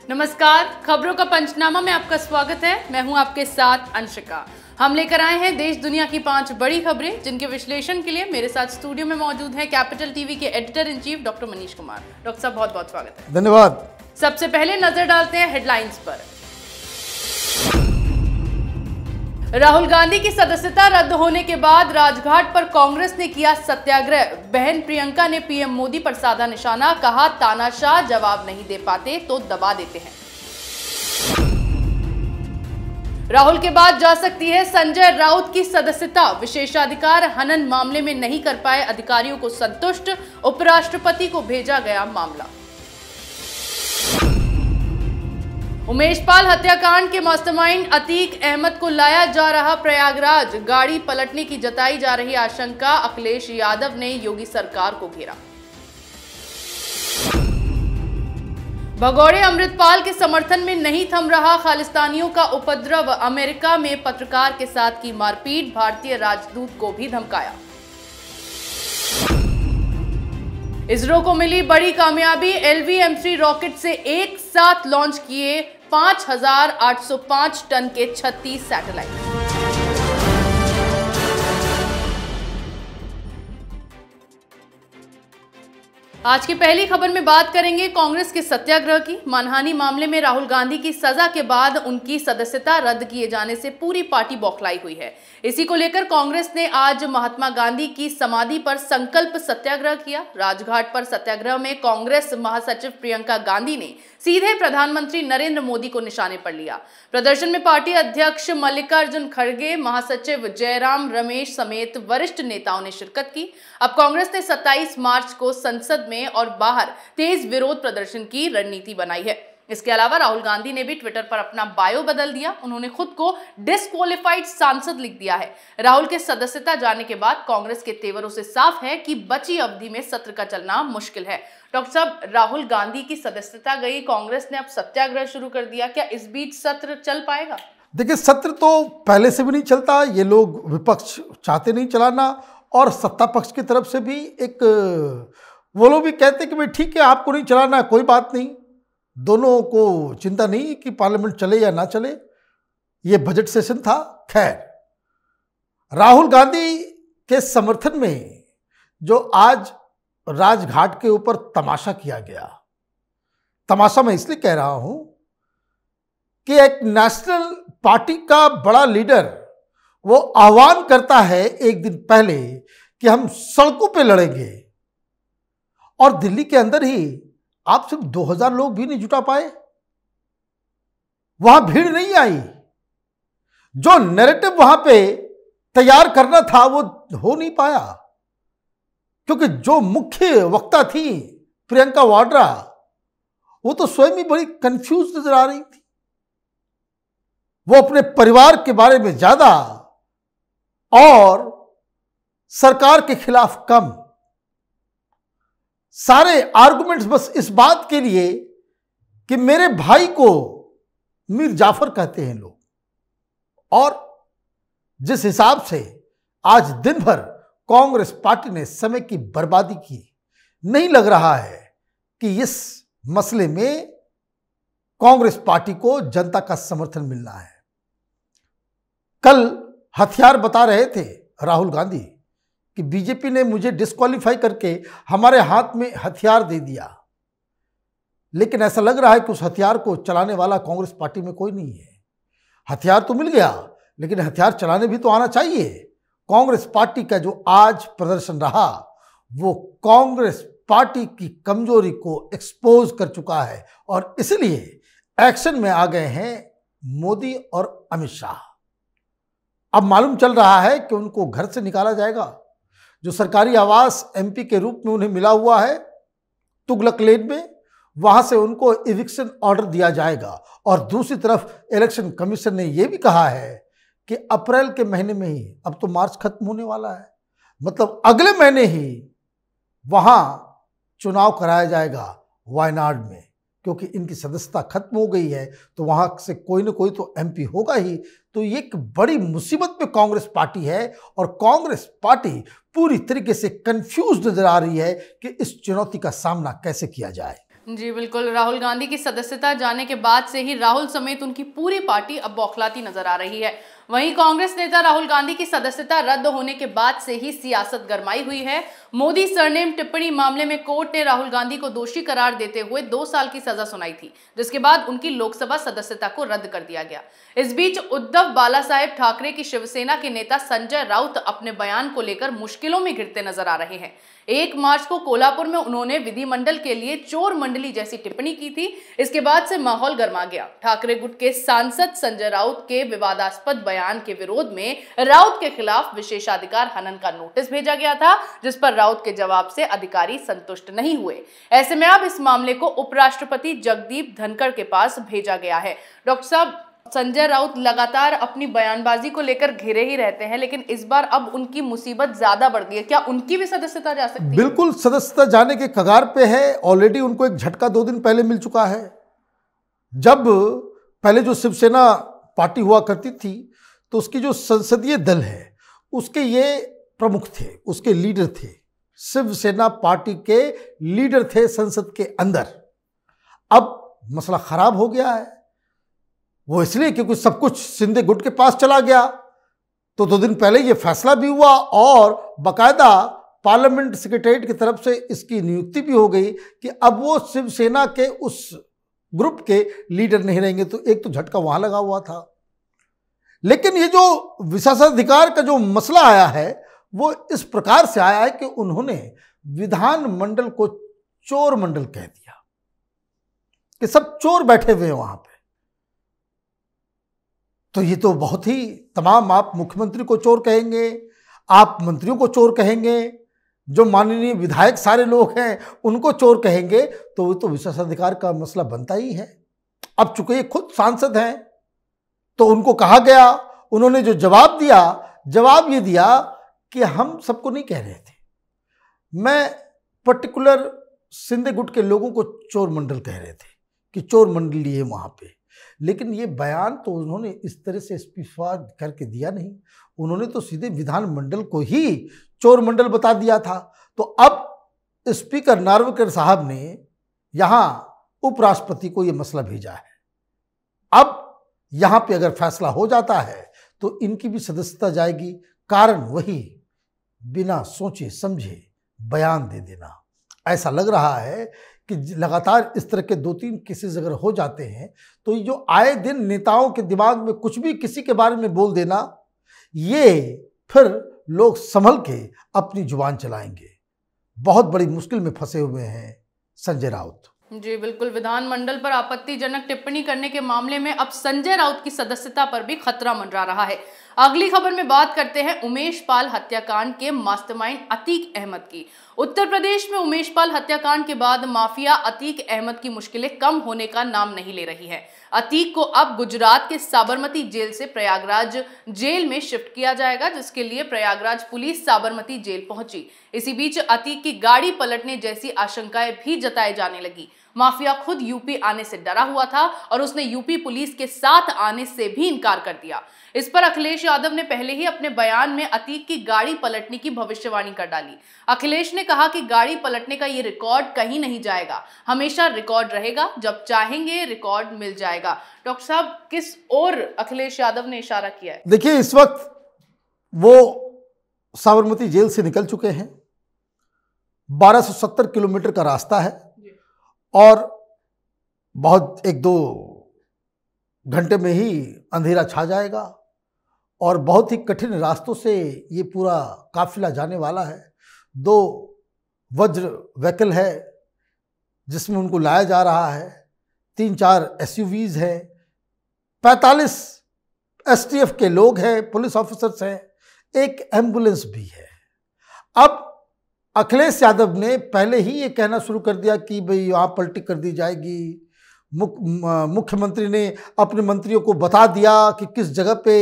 नमस्कार, खबरों का पंचनामा में आपका स्वागत है। मैं हूं आपके साथ अंशिका। हम लेकर आए हैं देश दुनिया की 5 बड़ी खबरें, जिनके विश्लेषण के लिए मेरे साथ स्टूडियो में मौजूद हैं कैपिटल टीवी के editor in chief doctor Manish Kumar. Doctor साहब, बहुत बहुत स्वागत है। धन्यवाद। सबसे पहले नजर डालते हैं हेडलाइंस पर। राहुल गांधी की सदस्यता रद्द होने के बाद राजघाट पर कांग्रेस ने किया सत्याग्रह। बहन प्रियंका ने पीएम मोदी पर साधा निशाना, कहा तानाशाह जवाब नहीं दे पाते तो दबा देते हैं। राहुल के बाद जा सकती है संजय राउत की सदस्यता, विशेषाधिकार हनन मामले में नहीं कर पाए अधिकारियों को संतुष्ट, उपराष्ट्रपति को भेजा गया मामला। उमेश पाल हत्याकांड के मास्टरमाइंड अतीक अहमद को लाया जा रहा प्रयागराज, गाड़ी पलटने की जताई जा रही आशंका, अखिलेश यादव ने योगी सरकार को घेरा। भगोड़े अमृतपाल के समर्थन में नहीं थम रहा खालिस्तानियों का उपद्रव, अमेरिका में पत्रकार के साथ की मारपीट, भारतीय राजदूत को भी धमकाया। इसरो को मिली बड़ी कामयाबी, LV-M3 रॉकेट से एक साथ लॉन्च किए 5,805 टन के 36 सैटेलाइट। आज की पहली खबर में बात करेंगे कांग्रेस के सत्याग्रह की। मानहानि मामले में राहुल गांधी की सजा के बाद उनकी सदस्यता रद्द किए जाने से पूरी पार्टी बौखलाई हुई है। इसी को लेकर कांग्रेस ने आज महात्मा गांधी की समाधि पर संकल्प सत्याग्रह किया। राजघाट पर सत्याग्रह में कांग्रेस महासचिव प्रियंका गांधी ने सीधे प्रधानमंत्री नरेंद्र मोदी को निशाने पर लिया। प्रदर्शन में पार्टी अध्यक्ष मल्लिकार्जुन खड़गे, महासचिव जयराम रमेश समेत वरिष्ठ नेताओं ने शिरकत की। अब कांग्रेस ने 27 मार्च को संसद में और बाहर तेज विरोध प्रदर्शन की रणनीति बनाई है। इसके अलावा राहुल गांधी ने भी ट्विटर पर अपना बायो बदल दिया। उन्होंने खुद को डिस्क्वालिफाइड सांसद लिख दिया है। राहुल के सदस्यता जाने के बाद कांग्रेस के तेवरों से साफ है कि बची अवधि में सत्र का चलना मुश्किल है। डॉक्टर साहब, राहुल गांधी की सदस्यता गई, कांग्रेस ने अब सत्याग्रह शुरू कर दिया, क्या इस बीच सत्र चल पाएगा? देखिए, सत्र तो पहले से भी नहीं चलता। ये लोग विपक्ष चाहते नहीं चलाना, और सत्ता पक्ष की तरफ से भी वो लोग भी कहते कि भाई ठीक है, आपको नहीं चलाना, कोई बात नहीं। दोनों को चिंता नहीं कि पार्लियामेंट चले या ना चले। ये बजट सेशन था। खैर, राहुल गांधी के समर्थन में जो आज राजघाट के ऊपर तमाशा किया गया, तमाशा मैं इसलिए कह रहा हूं कि एक नेशनल पार्टी का बड़ा लीडर वो आह्वान करता है एक दिन पहले कि हम सड़कों पे लड़ेंगे, और दिल्ली के अंदर ही आप सिर्फ 2000 लोग भी नहीं जुटा पाए। वहां भीड़ नहीं आई। जो नैरेटिव वहां पे तैयार करना था वो हो नहीं पाया, क्योंकि जो मुख्य वक्ता थी प्रियंका वाड्रा, वो तो स्वयं ही बड़ी कंफ्यूज नजर आ रही थी। वो अपने परिवार के बारे में ज्यादा और सरकार के खिलाफ कम। सारे आर्गुमेंट्स बस इस बात के लिए कि मेरे भाई को मीर जाफर कहते हैं लोग। और जिस हिसाब से आज दिन भर कांग्रेस पार्टी ने समय की बर्बादी की, नहीं लग रहा है कि इस मसले में कांग्रेस पार्टी को जनता का समर्थन मिलना है। कल हथियार बता रहे थे राहुल गांधी कि बीजेपी ने मुझे डिस्क्वालीफाई करके हमारे हाथ में हथियार दे दिया, लेकिन ऐसा लग रहा है कि उस हथियार को चलाने वाला कांग्रेस पार्टी में कोई नहीं है। हथियार तो मिल गया, लेकिन हथियार चलाने भी तो आना चाहिए। कांग्रेस पार्टी का जो आज प्रदर्शन रहा वो कांग्रेस पार्टी की कमजोरी को एक्सपोज कर चुका है, और इसलिए एक्शन में आ गए हैं मोदी और अमित शाह। अब मालूम चल रहा है कि उनको घर से निकाला जाएगा। जो सरकारी आवास MP के रूप में उन्हें मिला हुआ है तुगलक लेन में, वहां से उनको इविक्शन ऑर्डर दिया जाएगा। और दूसरी तरफ इलेक्शन कमीशन ने यह भी कहा है कि अप्रैल के महीने में ही, अब तो मार्च खत्म होने वाला है, मतलब अगले महीने ही वहां चुनाव कराया जाएगा वायनाड में, क्योंकि इनकी सदस्यता खत्म हो गई है, तो वहां से कोई ना कोई तो MP होगा ही। तो ये एक बड़ी मुसीबत में कांग्रेस पार्टी है, और कांग्रेस पार्टी पूरी तरीके से कंफ्यूज नजर आ रही है कि इस चुनौती का सामना कैसे किया जाए। जी बिल्कुल, राहुल गांधी की सदस्यता जाने के बाद से ही राहुल समेत उनकी पूरी पार्टी अब बौखलाती नजर आ रही है। वहीं कांग्रेस नेता राहुल गांधी की सदस्यता रद्द होने के बाद से ही सियासत गरमाई हुई है। मोदी सरनेम टिप्पणी मामले में कोर्ट ने राहुल गांधी को दोषी करार देते हुए 2 साल की सजा सुनाई थी, जिसके बाद उनकी लोकसभा सदस्यता को रद्द कर दिया गया। इस बीच उद्धव बालासाहेब ठाकरे की शिवसेना के नेता संजय राउत अपने बयान को लेकर मुश्किलों में घिरते नजर आ रहे हैं। 1 मार्च को कोल्हापुर में उन्होंने विधिमंडल के लिए चोर मंडली जैसी टिप्पणी की थी। इसके बाद से माहौल गर्मा गया। ठाकरे गुट के सांसद संजय राउत के विवादास्पद बयान के विरोध में राउत के खिलाफ विशेषाधिकार हनन का नोटिस भेजा गया था, जिस पर राउत के जवाब से अधिकारी संतुष्ट नहीं हुए। ऐसे में अब इस मामले को उपराष्ट्रपति जगदीप धनखड़ के पास भेजा गया है। डॉक्टर साहब, संजय राउत लगातार अपनी बयानबाजी को लेकर घिरे ही रहते हैं, लेकिन इस बार अब उनकी मुसीबत ज्यादा बढ़ गई है। क्या उनकी भी सदस्यता जा सकती है? बिल्कुल, सदस्यता जाने के कगार पे है। ऑलरेडी उनको एक झटका 2 दिन पहले मिल चुका है। जब पहले जो शिवसेना पार्टी हुआ करती थी तो उसकी जो संसदीय दल है उसके ये प्रमुख थे, उसके लीडर थे, शिवसेना पार्टी के लीडर थे संसद के अंदर। अब मसला खराब हो गया है। वो इसलिए क्योंकि सब कुछ शिंदे गुट के पास चला गया। तो 2 दिन पहले ये फैसला भी हुआ और बाकायदा पार्लियामेंट सेक्रेटरीट की तरफ से इसकी नियुक्ति भी हो गई कि अब वो शिवसेना के उस ग्रुप के लीडर नहीं रहेंगे। तो एक तो झटका वहां लगा हुआ था। लेकिन ये जो विशेषाधिकार का जो मसला आया है वो इस प्रकार से आया है कि उन्होंने विधानमंडल को चोर मंडल कह दिया कि सब चोर बैठे हुए हैं वहां पे। तो ये तो बहुत ही तमाम, आप मुख्यमंत्री को चोर कहेंगे, आप मंत्रियों को चोर कहेंगे, जो माननीय विधायक सारे लोग हैं उनको चोर कहेंगे, तो वो तो विशेषाधिकार का मसला बनता ही है। अब चूंकि ये खुद सांसद हैं तो उनको कहा गया, उन्होंने जो जवाब दिया, जवाब ये दिया कि हम सबको नहीं कह रहे थे, मैं पर्टिकुलर शिंदे गुट के लोगों को चोर मंडल कह रहे थे कि चोर मंडली है वहां पे। लेकिन ये बयान तो उन्होंने इस तरह से स्पष्ट करके दिया नहीं, उन्होंने तो सीधे विधानमंडल को ही चोर मंडल बता दिया था। तो अब स्पीकर नार्वेकर साहब ने यहां उपराष्ट्रपति को यह मसला भेजा है। अब यहां पे अगर फैसला हो जाता है तो इनकी भी सदस्यता जाएगी। कारण वही, बिना सोचे समझे बयान दे देना। ऐसा लग रहा है कि लगातार इस तरह के 2-3 केसेस अगर हो जाते हैं तो ये जो आए दिन नेताओं के दिमाग में कुछ भी किसी के बारे में बोल देना, ये फिर लोग संभल के अपनी जुबान चलाएंगे। बहुत बड़ी मुश्किल में फंसे हुए हैं संजय राउत। जी बिल्कुल, विधानमंडल पर आपत्तिजनक टिप्पणी करने के मामले में अब संजय राउत की सदस्यता पर भी खतरा मंडरा रहा है। अगली खबर में बात करते हैं उमेश पाल हत्याकांड के मास्टरमाइंड अतीक अहमद की। उत्तर प्रदेश में उमेश पाल हत्याकांड के बाद माफिया अतीक अहमद की मुश्किलें कम होने का नाम नहीं ले रही है। अतीक को अब गुजरात के साबरमती जेल से प्रयागराज जेल में शिफ्ट किया जाएगा, जिसके लिए प्रयागराज पुलिस साबरमती जेल पहुंची। इसी बीच अतीक की गाड़ी पलटने जैसी आशंकाएं भी जताई जाने लगी। माफिया खुद यूपी आने से डरा हुआ था और उसने यूपी पुलिस के साथ आने से भी इनकार कर दिया। इस पर अखिलेश यादव ने पहले ही अपने बयान में अतीक की गाड़ी पलटने की भविष्यवाणी कर डाली। अखिलेश ने कहा कि गाड़ी पलटने का ये रिकॉर्ड कहीं नहीं जाएगा, हमेशा रिकॉर्ड रहेगा, जब चाहेंगे रिकॉर्ड मिल जाएगा। डॉक्टर साहब, किस ओर अखिलेश यादव ने इशारा किया है? देखिए, इस वक्त वो साबरमती जेल से निकल चुके हैं। 1270 किलोमीटर का रास्ता है और बहुत 1-2 घंटे में ही अंधेरा छा जाएगा और बहुत ही कठिन रास्तों से ये पूरा काफिला जाने वाला है। 2 वज्र व्हीकल है जिसमें उनको लाया जा रहा है, 3-4 SUVs हैं, 45 STF के लोग हैं, पुलिस ऑफिसर्स हैं, एक एम्बुलेंस भी है। अब अखिलेश यादव ने पहले ही ये कहना शुरू कर दिया कि भाई यहाँ पलटी कर दी जाएगी। मुख्यमंत्री ने अपने मंत्रियों को बता दिया कि किस जगह पे।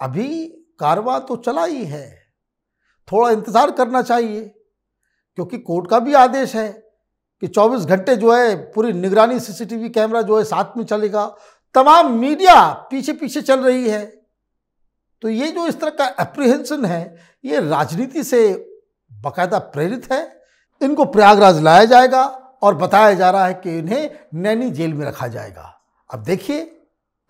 अभी कारवां तो चला ही है, थोड़ा इंतज़ार करना चाहिए, क्योंकि कोर्ट का भी आदेश है कि 24 घंटे जो है पूरी निगरानी CCTV कैमरा जो है साथ में चलेगा। तमाम मीडिया पीछे पीछे चल रही है। तो ये जो इस तरह का एप्रीहेंशन है, ये राजनीति से बाकायदा प्रेरित है। इनको प्रयागराज लाया जाएगा और बताया जा रहा है कि इन्हें नैनी जेल में रखा जाएगा। अब देखिए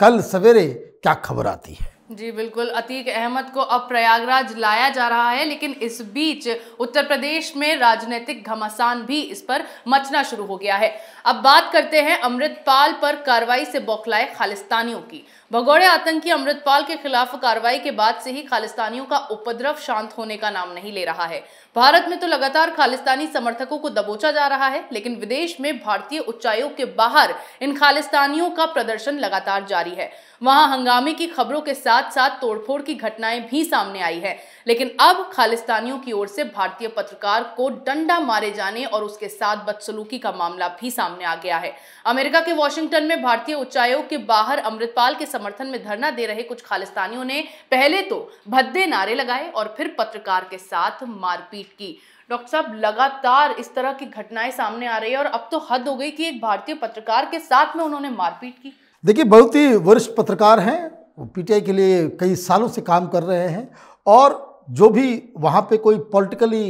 कल सवेरे क्या खबर आती है। जी बिल्कुल, अतीक अहमद को अब प्रयागराज लाया जा रहा है, लेकिन इस बीच उत्तर प्रदेश में राजनीतिक घमासान भी इस पर मचना शुरू हो गया है। अब बात करते हैं अमृतपाल पर कार्रवाई से बौखलाए खालिस्तानियों की। भगोड़े आतंकी अमृतपाल के खिलाफ कार्रवाई के बाद से ही खालिस्तानियों का उपद्रव शांत होने का नाम नहीं ले रहा है। भारत में तो लगातार खालिस्तानी समर्थकों को दबोचा जा रहा है, लेकिन विदेश में भारतीय उच्चायोग के बाहर इन खालिस्तानियों का प्रदर्शन लगातार जारी है। वहां हंगामे की खबरों के साथ साथ तोड़फोड़ की घटनाएं भी सामने आई है, लेकिन अब खालिस्तानियों की ओर से भारतीय पत्रकार को डंडा मारे जाने और उसके साथ बदसलूकी का मामला भी सामने आ गया है। अमेरिका के वॉशिंगटन में भारतीय उच्चायोग के बाहर अमृतपाल के समर्थन में धरना दे रहे कुछ खालिस्तानियों ने पहले तो भद्दे नारे लगाए और फिर पत्रकार के साथ मारपीट की। डॉक्टर साहब, लगातार इस तरह की घटनाएं सामने आ रही है और अब तो हद हो गई कि एक भारतीय पत्रकार के साथ में उन्होंने मारपीट की। देखिए, बहुत ही वरिष्ठ पत्रकार हैं, वो पीटीआई के लिए कई सालों से काम कर रहे हैं और जो भी वहाँ पे कोई पॉलिटिकली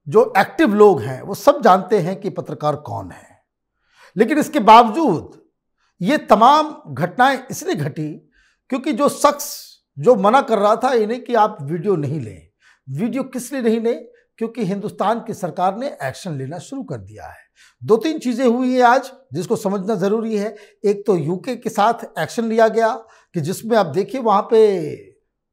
जो एक्टिव लोग हैं वो सब जानते हैं कि पत्रकार कौन है। लेकिन इसके बावजूद ये तमाम घटनाएं इसलिए घटी क्योंकि जो शख्स जो मना कर रहा था इन्हें कि आप वीडियो नहीं लें, वीडियो किस लिए नहीं लें, क्योंकि हिंदुस्तान की सरकार ने एक्शन लेना शुरू कर दिया है। दो तीन चीज़ें हुई हैं आज जिसको समझना ज़रूरी है। एक तो यूके के साथ एक्शन लिया गया कि जिसमें आप देखिए वहाँ पे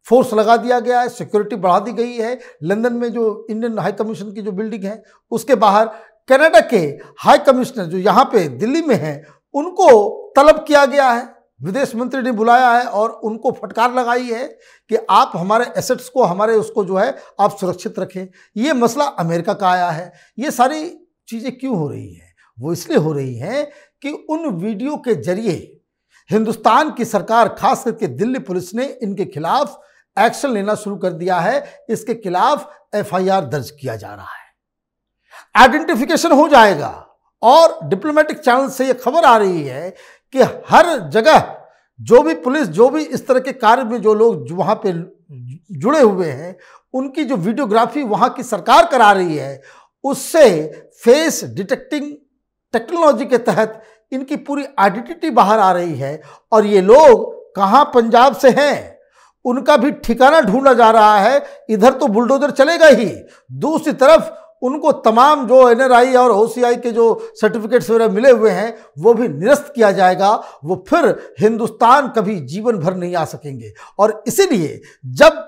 फोर्स लगा दिया गया है, सिक्योरिटी बढ़ा दी गई है। लंदन में जो इंडियन हाई कमीशन की जो बिल्डिंग है उसके बाहर कनाडा के हाई कमिश्नर जो यहाँ पे दिल्ली में हैं उनको तलब किया गया है। विदेश मंत्री ने बुलाया है और उनको फटकार लगाई है कि आप हमारे एसेट्स को, हमारे उसको जो है आप सुरक्षित रखें। ये मसला अमेरिका का आया है। ये सारी चीज़ें क्यों हो रही हैं? वो इसलिए हो रही हैं कि उन वीडियो के जरिए हिंदुस्तान की सरकार, खास करके दिल्ली पुलिस ने इनके खिलाफ एक्शन लेना शुरू कर दिया है। इसके खिलाफ एफआईआर दर्ज किया जा रहा है, आइडेंटिफिकेशन हो जाएगा। और डिप्लोमेटिक चैनल से ये खबर आ रही है कि हर जगह जो भी पुलिस, जो भी इस तरह के कार्य में जो लोग वहाँ पे जुड़े हुए हैं, उनकी जो वीडियोग्राफी वहाँ की सरकार करा रही है, उससे फेस डिटेक्टिंग टेक्नोलॉजी के तहत इनकी पूरी आइडेंटिटी बाहर आ रही है। और ये लोग कहाँ पंजाब से हैं उनका भी ठिकाना ढूंढा जा रहा है। इधर तो बुलडोजर चलेगा ही, दूसरी तरफ उनको तमाम जो एनआरआई और ओसीआई के जो सर्टिफिकेट्स वगैरह मिले हुए हैं वो भी निरस्त किया जाएगा। वो फिर हिंदुस्तान कभी जीवन भर नहीं आ सकेंगे। और इसीलिए जब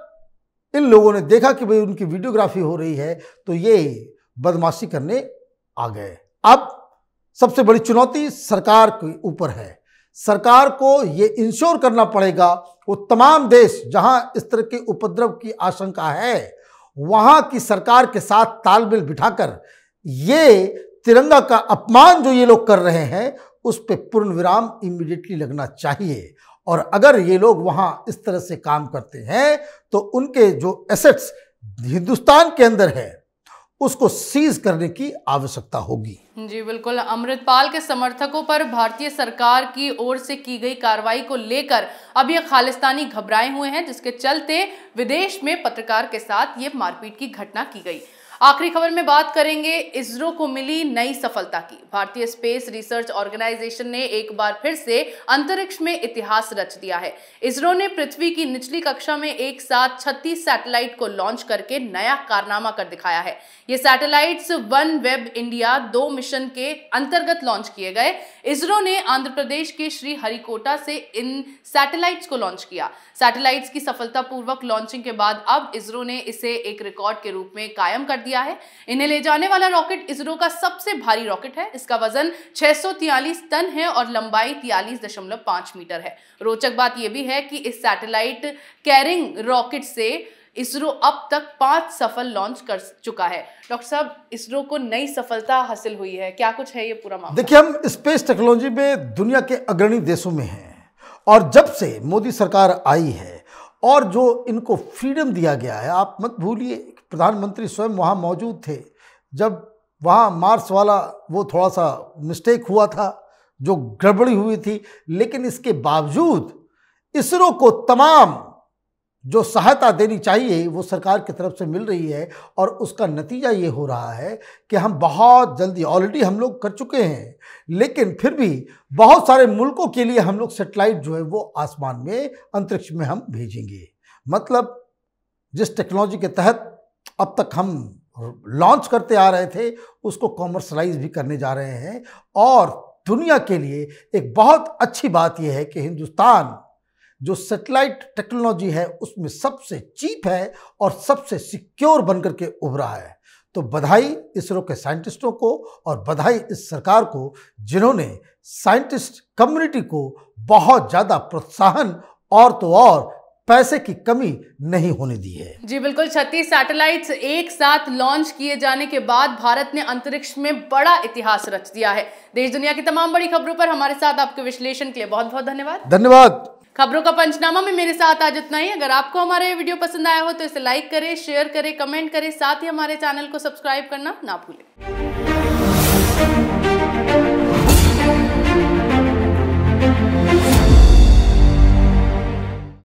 इन लोगों ने देखा कि भाई उनकी वीडियोग्राफी हो रही है तो ये बदमाशी करने आ गए। अब सबसे बड़ी चुनौती सरकार के ऊपर है। सरकार को ये इंश्योर करना पड़ेगा वो तमाम देश जहां इस तरह के उपद्रव की आशंका है वहां की सरकार के साथ तालमेल बिठाकर ये तिरंगा का अपमान जो ये लोग कर रहे हैं उस पर पूर्ण विराम इमीडिएटली लगना चाहिए। और अगर ये लोग वहां इस तरह से काम करते हैं तो उनके जो एसेट्स हिंदुस्तान के अंदर है उसको सीज करने की आवश्यकता होगी। जी बिल्कुल, अमृतपाल के समर्थकों पर भारतीय सरकार की ओर से की गई कार्रवाई को लेकर अब ये खालिस्तानी घबराए हुए हैं, जिसके चलते विदेश में पत्रकार के साथ ये मारपीट की घटना की गई। आखिरी खबर में बात करेंगे इसरो को मिली नई सफलता की। भारतीय स्पेस रिसर्च ऑर्गेनाइजेशन ने एक बार फिर से अंतरिक्ष में इतिहास रच दिया है। इसरो ने पृथ्वी की निचली कक्षा में एक साथ 36 सैटेलाइट को लॉन्च करके नया कारनामा कर दिखाया है। ये satellites one web India 2 mission के अंतर्गत लॉन्च किए गए। इसरो ने आंध्र प्रदेश के श्री हरिकोटा से इन सैटेलाइट्स को लॉन्च किया। सैटेलाइट्स की सफलतापूर्वक लॉन्चिंग के बाद अब इसरो ने इसे एक रिकॉर्ड के रूप में कायम कर दिया है। इन्हें ले जाने वाला रॉकेट इसरो का सबसे भारी रॉकेट है। इसका वजन 643 टन है और लंबाई 43.5 मीटर है। रोचक बात यह भी है कि इस सैटेलाइट कैरिंग रॉकेट से इसरो अब तक 5 सफल लॉन्च कर चुका है। डॉक्टर साहब, इसरो को नई सफलता हासिल हुई है, क्या कुछ है ये पूरा मामला? देखिए, हम स्पेस टेक्नोलॉजी में दुनिया के अग्रणी देशों में हैं और जब से मोदी सरकार आई है और जो इनको फ्रीडम दिया गया है, आप मत भूलिए प्रधानमंत्री स्वयं वहाँ मौजूद थे जब वहाँ मार्स वाला वो थोड़ा सा मिस्टेक हुआ था, जो गड़बड़ी हुई थी, लेकिन इसके बावजूद इसरो को तमाम जो सहायता देनी चाहिए वो सरकार की तरफ से मिल रही है, और उसका नतीजा ये हो रहा है कि हम बहुत जल्दी, ऑलरेडी हम लोग कर चुके हैं, लेकिन फिर भी बहुत सारे मुल्कों के लिए हम लोग सैटेलाइट जो है वो आसमान में, अंतरिक्ष में हम भेजेंगे। मतलब जिस टेक्नोलॉजी के तहत अब तक हम लॉन्च करते आ रहे थे उसको कॉमर्शलाइज भी करने जा रहे हैं। और दुनिया के लिए एक बहुत अच्छी बात यह है कि हिंदुस्तान जो सैटेलाइट टेक्नोलॉजी है उसमें सबसे चीप है और सबसे सिक्योर बनकर के उभरा है। तो बधाई इसरो के साइंटिस्टों को, और बधाई इस सरकार को जिन्होंने साइंटिस्ट कम्युनिटी को बहुत ज़्यादा प्रोत्साहन और तो और पैसे की कमी नहीं होने दी है। जी बिल्कुल, 36 सैटेलाइट्स एक साथ लॉन्च किए जाने के बाद भारत ने अंतरिक्ष में बड़ा इतिहास रच दिया है। देश दुनिया की तमाम बड़ी खबरों पर हमारे साथ आपके विश्लेषण के लिए बहुत बहुत धन्यवाद। धन्यवाद। खबरों का पंचनामा में मेरे साथ आज इतना ही। अगर आपको हमारा ये वीडियो पसंद आया हो तो इसे लाइक करें, शेयर करें, कमेंट करें, साथ ही हमारे चैनल को सब्सक्राइब करना ना भूलें।